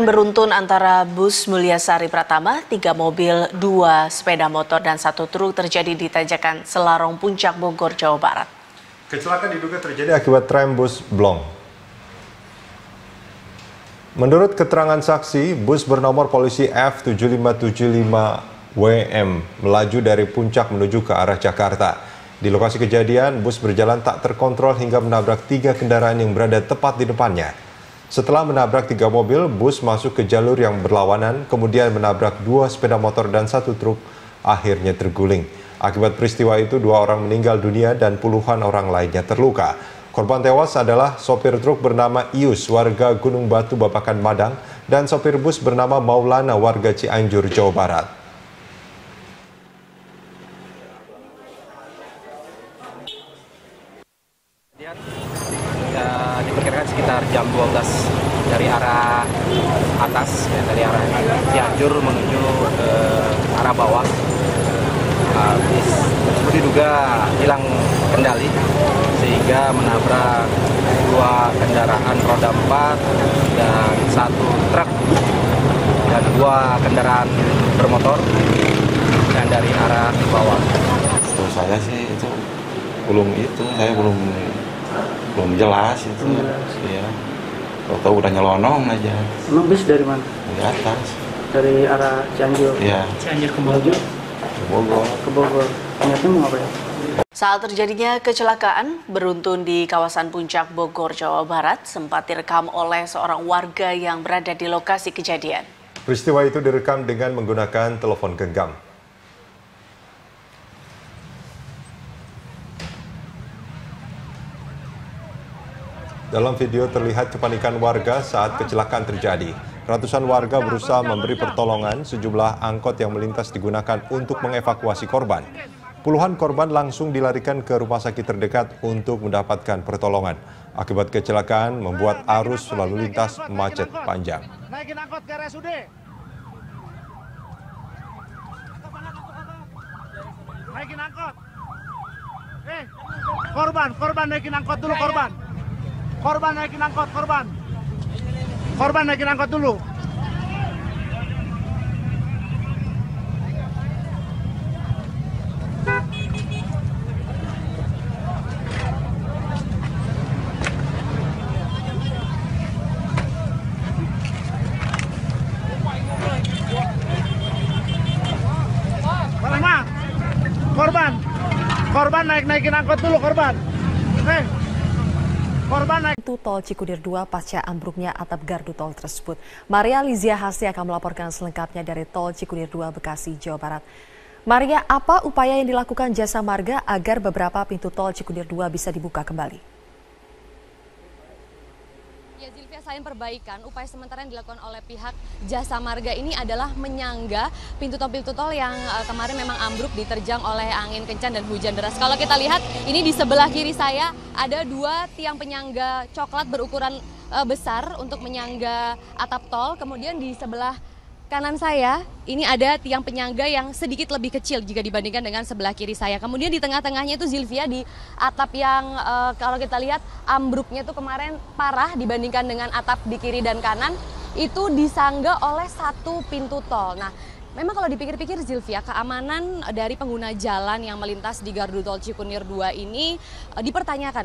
Beruntun antara bus Mulyasari Pratama, 3 mobil, 2 sepeda motor, dan 1 truk terjadi di tanjakan Selarong Puncak Bogor, Jawa Barat. Kecelakaan diduga terjadi akibat rem bus blong. Menurut keterangan saksi, bus bernomor polisi F7575WM melaju dari Puncak menuju ke arah Jakarta. Di lokasi kejadian, bus berjalan tak terkontrol hingga menabrak 3 kendaraan yang berada tepat di depannya. Setelah menabrak 3 mobil, bus masuk ke jalur yang berlawanan, kemudian menabrak 2 sepeda motor dan 1 truk, akhirnya terguling. Akibat peristiwa itu, 2 orang meninggal dunia dan puluhan orang lainnya terluka. Korban tewas adalah sopir truk bernama Ius, warga Gunung Batu, Babakan, Madang, dan sopir bus bernama Maulana, warga Cianjur, Jawa Barat. Diperkirakan sekitar jam 12 dari arah atas, dari arah Cianjur menuju ke arah bawah. Bis tersebut diduga hilang kendali sehingga menabrak 2 kendaraan roda 4 dan 1 truk dan 2 kendaraan bermotor yang dari arah bawah. Setahu saya sih itu saya belum jelas itu. Iya. Tahu udah nyelonong aja. Emang bis dari mana? Dari atas. Dari arah Cianjur. Iya. Cianjur ke Bogor. Ke Bogor. Ke Bogor. Niatnya mau apa ya? Saat terjadinya kecelakaan beruntun di kawasan Puncak Bogor, Jawa Barat sempat direkam oleh seorang warga yang berada di lokasi kejadian. Peristiwa itu direkam dengan menggunakan telepon genggam. Dalam video terlihat kepanikan warga saat kecelakaan terjadi. Ratusan warga berusaha memberi pertolongan, sejumlah angkot yang melintas digunakan untuk mengevakuasi korban. Puluhan korban langsung dilarikan ke rumah sakit terdekat untuk mendapatkan pertolongan. Akibat kecelakaan membuat arus lalu lintas macet panjang. Naikin angkot ke RSUD. Naikin angkot. Korban naikin angkot dulu, korban. Korban naikin angkot, korban. Korban naikin angkot dulu. Korban naikin angkot dulu, korban. Pintu tol Cikunir 2 pasca ambruknya atap gardu tol tersebut. Maria Lizia Hasti akan melaporkan selengkapnya dari tol Cikunir 2 Bekasi, Jawa Barat. Maria, apa upaya yang dilakukan Jasa Marga agar beberapa pintu tol Cikunir 2 bisa dibuka kembali? Ya, Zilvia, selain perbaikan, upaya sementara yang dilakukan oleh pihak Jasa Marga ini adalah menyangga pintu tol yang kemarin memang ambruk diterjang oleh angin kencang dan hujan deras. Kalau kita lihat, ini di sebelah kiri saya ada 2 tiang penyangga coklat berukuran besar untuk menyangga atap tol. Kemudian di sebelah kanan saya, ini ada tiang penyangga yang sedikit lebih kecil jika dibandingkan dengan sebelah kiri saya. Kemudian di tengah-tengahnya itu, Zilvia, di atap yang kalau kita lihat ambruknya itu kemarin parah dibandingkan dengan atap di kiri dan kanan, itu disangga oleh 1 pintu tol. Nah, memang kalau dipikir-pikir, Zilvia, keamanan dari pengguna jalan yang melintas di gardu tol Cikunir 2 ini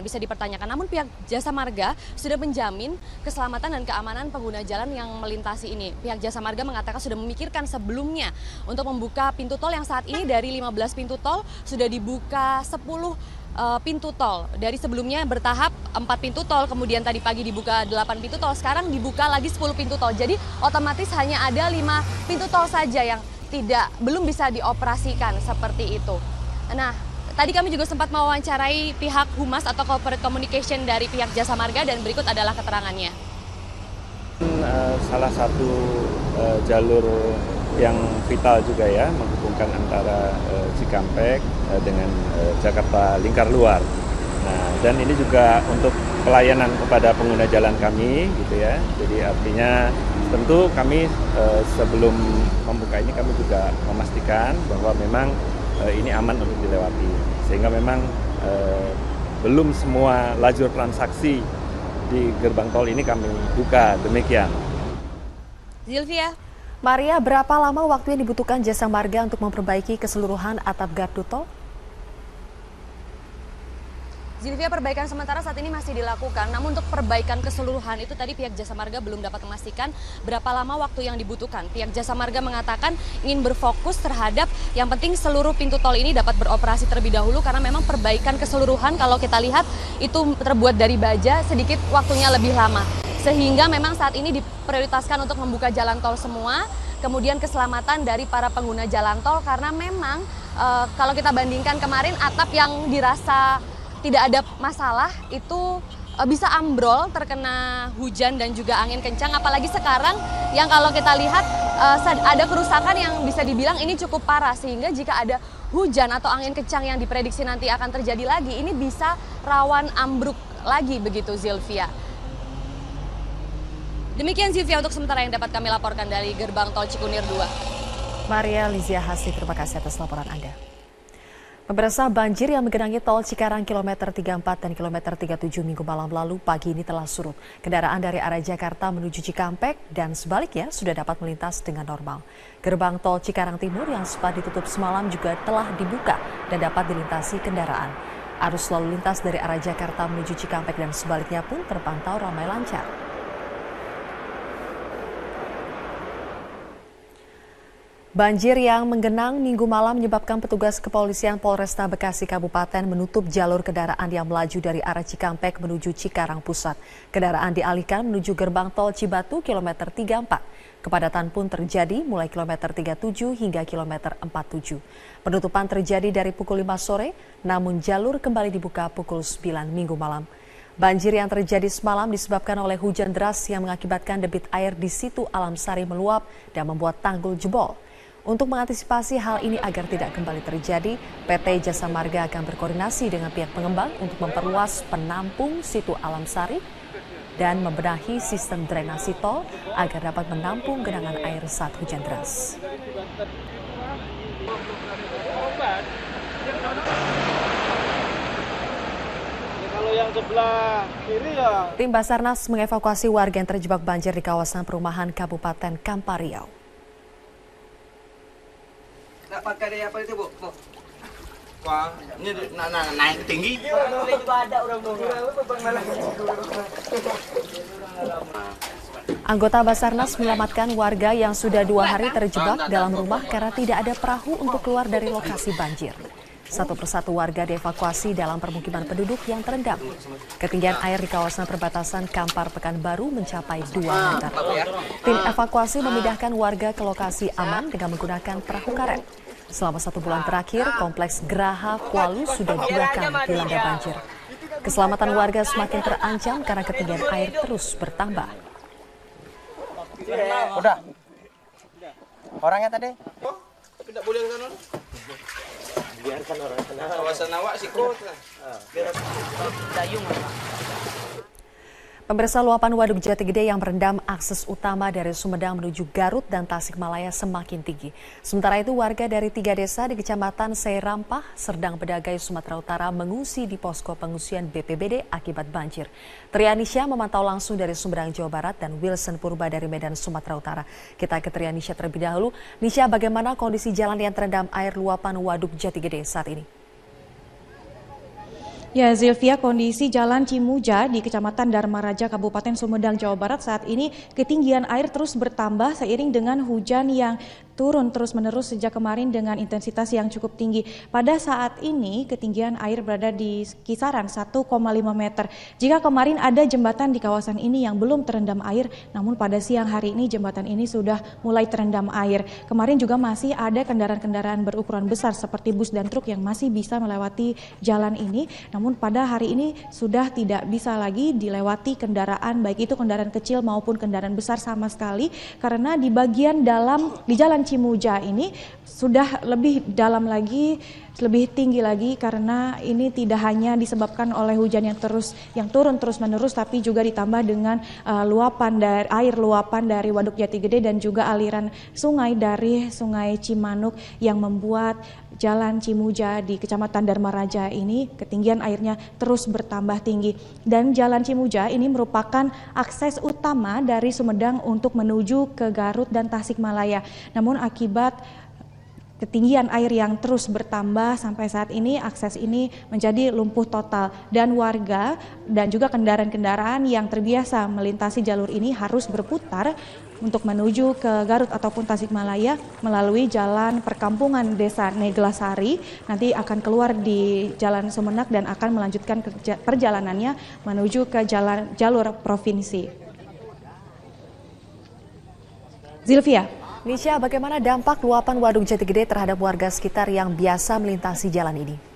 bisa dipertanyakan. Namun pihak Jasa Marga sudah menjamin keselamatan dan keamanan pengguna jalan yang melintasi ini. Pihak Jasa Marga mengatakan sudah memikirkan sebelumnya untuk membuka pintu tol yang saat ini dari 15 pintu tol sudah dibuka 10 pintu tol. Dari sebelumnya bertahap 4 pintu tol, kemudian tadi pagi dibuka 8 pintu tol, sekarang dibuka lagi 10 pintu tol. Jadi otomatis hanya ada 5 pintu tol saja yang belum bisa dioperasikan seperti itu. Nah, tadi kami juga sempat mewawancarai pihak Humas atau Corporate Communication dari pihak Jasa Marga dan berikut adalah keterangannya. Salah satu jalur yang vital juga ya, menghubungkan antara Cikampek dengan Jakarta Lingkar Luar. Nah, dan ini juga untuk pelayanan kepada pengguna jalan kami gitu ya. Jadi artinya tentu kami sebelum membuka ini kami juga memastikan bahwa memang ini aman untuk dilewati. Sehingga memang belum semua lajur transaksi di gerbang tol ini kami buka, demikian. Zilvia. Maria, berapa lama waktu yang dibutuhkan Jasa Marga untuk memperbaiki keseluruhan atap gardu tol? Zilvia, perbaikan sementara saat ini masih dilakukan, namun untuk perbaikan keseluruhan itu tadi pihak Jasa Marga belum dapat memastikan berapa lama waktu yang dibutuhkan. Pihak Jasa Marga mengatakan ingin berfokus terhadap yang penting seluruh pintu tol ini dapat beroperasi terlebih dahulu, karena memang perbaikan keseluruhan kalau kita lihat itu terbuat dari baja, sedikit waktunya lebih lama. Sehingga memang saat ini diprioritaskan untuk membuka jalan tol semua, kemudian keselamatan dari para pengguna jalan tol, karena memang kalau kita bandingkan kemarin atap yang dirasa tidak ada masalah itu bisa ambrol terkena hujan dan juga angin kencang, apalagi sekarang yang kalau kita lihat ada kerusakan yang bisa dibilang ini cukup parah, sehingga jika ada hujan atau angin kencang yang diprediksi nanti akan terjadi lagi, ini bisa rawan ambruk lagi begitu, Zilvia. Demikian Zilvia untuk sementara yang dapat kami laporkan dari gerbang tol Cikunir 2. Maria Lizia Hasih, terima kasih atas laporan Anda. Pemirsa, banjir yang menggenangi tol Cikarang kilometer 34 dan kilometer 37 Minggu malam lalu pagi ini telah surut. Kendaraan dari arah Jakarta menuju Cikampek dan sebaliknya sudah dapat melintas dengan normal. Gerbang tol Cikarang Timur yang sempat ditutup semalam juga telah dibuka dan dapat dilintasi kendaraan. Arus lalu lintas dari arah Jakarta menuju Cikampek dan sebaliknya pun terpantau ramai lancar. Banjir yang menggenang Minggu malam menyebabkan petugas kepolisian Polresta Bekasi Kabupaten menutup jalur kendaraan yang melaju dari arah Cikampek menuju Cikarang Pusat. Kendaraan dialihkan menuju gerbang tol Cibatu kilometer 34. Kepadatan pun terjadi mulai kilometer 37 hingga kilometer 47. Penutupan terjadi dari pukul 5 sore, namun jalur kembali dibuka pukul 9 Minggu malam. Banjir yang terjadi semalam disebabkan oleh hujan deras yang mengakibatkan debit air di Situ Alam Sari meluap dan membuat tanggul jebol. Untuk mengantisipasi hal ini agar tidak kembali terjadi, PT Jasa Marga akan berkoordinasi dengan pihak pengembang untuk memperluas penampung Situ Alam Sari dan membenahi sistem drainasi tol agar dapat menampung genangan air saat hujan deras. Kalau yang sebelah kiri ya. Tim Basarnas mengevakuasi warga yang terjebak banjir di kawasan perumahan Kabupaten Kampar Riau. Nggak pakai apa itu, Bu? Wah, ini naik tinggi. Anggota Basarnas menyelamatkan warga yang sudah 2 hari terjebak dalam rumah karena tidak ada perahu untuk keluar dari lokasi banjir. Satu persatu warga dievakuasi dalam permukiman penduduk yang terendam. Ketinggian air di kawasan perbatasan Kampar Pekanbaru mencapai 2 meter. Tim evakuasi memindahkan warga ke lokasi aman dengan menggunakan perahu karet. Selama 1 bulan terakhir, kompleks Geraha Kualu sudah 2 kali dilanda banjir. Keselamatan warga semakin terancam karena ketinggian air terus bertambah. Udah. Orangnya tadi? Tidak boleh ke sana. Biarkan orang sana. Kawasan awak sikut. Dayung. Pemirsa, luapan Waduk Jati Gede yang merendam akses utama dari Sumedang menuju Garut dan Tasikmalaya semakin tinggi. Sementara itu, warga dari 3 desa di Kecamatan Seirampah, Serdang Bedagai, Sumatera Utara mengungsi di posko pengungsian BPBD akibat banjir. Trianisha memantau langsung dari Sumedang, Jawa Barat, dan Wilson Purba dari Medan, Sumatera Utara. Kita ke Trianisha terlebih dahulu. Nisha, bagaimana kondisi jalan yang terendam air luapan Waduk Jati Gede saat ini? Ya, Zilvia, kondisi Jalan Cimuja di Kecamatan Dharma Raja, Kabupaten Sumedang, Jawa Barat saat ini ketinggian air terus bertambah seiring dengan hujan yang turun terus-menerus sejak kemarin dengan intensitas yang cukup tinggi. Pada saat ini ketinggian air berada di kisaran 1,5 meter. Jika kemarin ada jembatan di kawasan ini yang belum terendam air, namun pada siang hari ini jembatan ini sudah mulai terendam air. Kemarin juga masih ada kendaraan-kendaraan berukuran besar seperti bus dan truk yang masih bisa melewati jalan ini. Namun pada hari ini sudah tidak bisa lagi dilewati kendaraan, baik itu kendaraan kecil maupun kendaraan besar sama sekali, karena di bagian dalam di Jalan Cimuja ini sudah lebih dalam lagi, lebih tinggi lagi karena ini tidak hanya disebabkan oleh hujan yang turun terus-menerus, tapi juga ditambah dengan air luapan dari Waduk Jati Gede dan juga aliran sungai dari Sungai Cimanuk yang membuat Jalan Cimuja di Kecamatan Dharma Raja ini ketinggian airnya terus bertambah tinggi. Dan Jalan Cimuja ini merupakan akses utama dari Sumedang untuk menuju ke Garut dan Tasikmalaya. Namun akibat ketinggian air yang terus bertambah sampai saat ini akses ini menjadi lumpuh total dan warga dan juga kendaraan-kendaraan yang terbiasa melintasi jalur ini harus berputar untuk menuju ke Garut ataupun Tasikmalaya melalui jalan perkampungan Desa Neglasari, nanti akan keluar di Jalan Sumenak dan akan melanjutkan perjalanannya menuju ke jalur provinsi. Zilvia. Nisha, bagaimana dampak luapan Waduk Jati Gede terhadap warga sekitar yang biasa melintasi jalan ini?